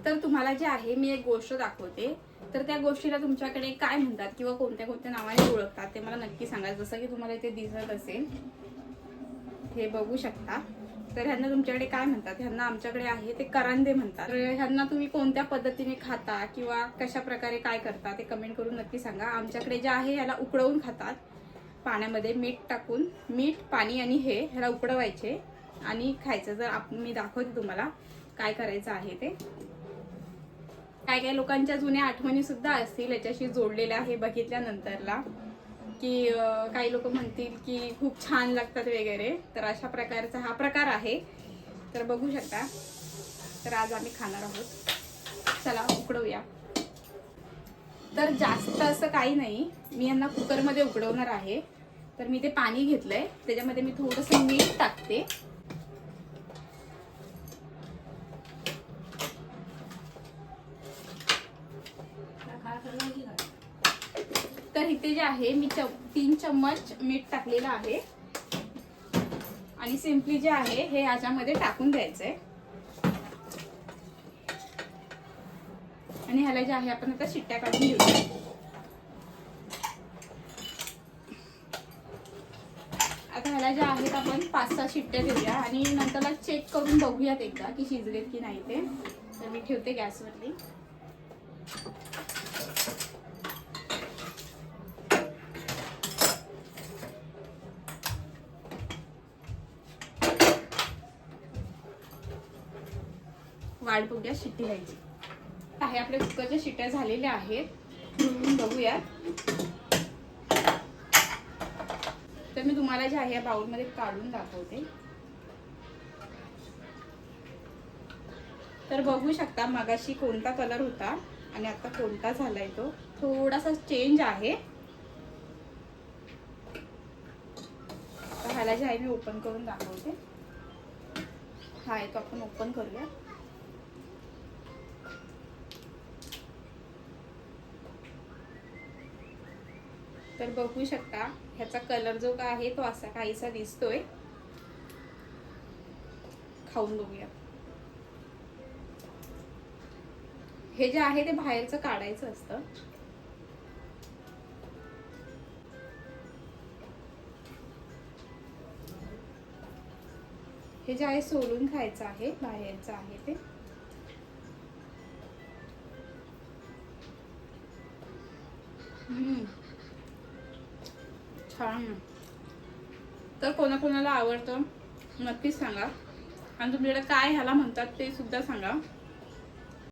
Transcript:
तर तुम्हाला जे आहे मी एक गोष्ट दाखवते, तर त्या गोष्टीला तुमच्याकडे काय म्हणतात किंवा कोणत्या कोणत्या नावाने ओळखतात ते मला नक्की सांगा। जसं की तुम्हाला इथे दिसत असेल, हे बघू शकता। तर ह्यांना तुमच्याकडे काय म्हणतात? ह्यांना आमच्याकडे आहे ते करंदे म्हणतात। तर ह्यांना तुम्ही कोणत्या पद्धतीने खाता किंवा कशा प्रकारे काय करता ते कमेंट करून नक्की सांगा। आमच्याकडे जे आहे ह्याला उकळवून खातात, पाण्यामध्ये मीठ टाकून, मीठ पाणी आणि हे ह्याला उकडवायचे आणि खायचं। जर मी दाखवते तुम्हाला काय करायचं आहे ते। काय काय लोकांच्या जुन्या आठवणी सुद्धा असतील याच्याशी जोडलेल्या हे बघितल्यानंतरला, की काही लोक म्हणतील की खूप छान लागतात वगैरे। तर अशा प्रकारचा हा प्रकार आहे, तर बघू शकता। तर आज आम्ही खाणार आहोत, चला उकडवूया। तर जास्त असं काही नाही, मी यांना कुकरमध्ये उकडवणार आहे। तर मी ते पाणी घेतलंय, त्याच्यामध्ये मी थोडंसं मीठ टाकते। तर इथे जे आहे मी 3 चम्मच मीठ टाकलेलं आहे आणि सिंपली जे आहे हे याच्यामध्ये टाकून द्यायचंय आणि ह्याला जे आहे आपण आता शिट्ट्या काढून घेऊया। आता ह्याला जे आहेत आपण 5-6 शिट्ट्या देऊया आणि नंतरला चेक करून बघूयात एकदा की शिजलेत की नाही ते। तर मी ठेवते गॅसवरती। वाट बघूया शिट्टी व्हायची आहे। आपल्या कुकरच्या शिट्ट्या झालेल्या आहेत, बघूया। तर मी तुम्हाला जे आहे या बाउलमध्ये काढून दाखवते। तर बघू शकता मगाशी कोणता कलर होता आणि आता कोणता झालाय, तो थोडासा चेंज आहे। तर ह्याला जे आहे मी ओपन करून दाखवते। हा आहे तो आपण ओपन करूया। तर बघू शकता ह्याचा कलर जो काय आहे तो असा काहीसा दिसतोय। खाऊन बघूया। हे जे आहे ते बाहेरचं काढायचं असतं। हे जे आहे सोलून खायचं आहे, बाहेरचं आहे ते। छान। तर कोणाकोणाला आवडतं नक्कीच सांगा आणि तुमच्याकडे काय ह्याला म्हणतात ते सुद्धा सांगा।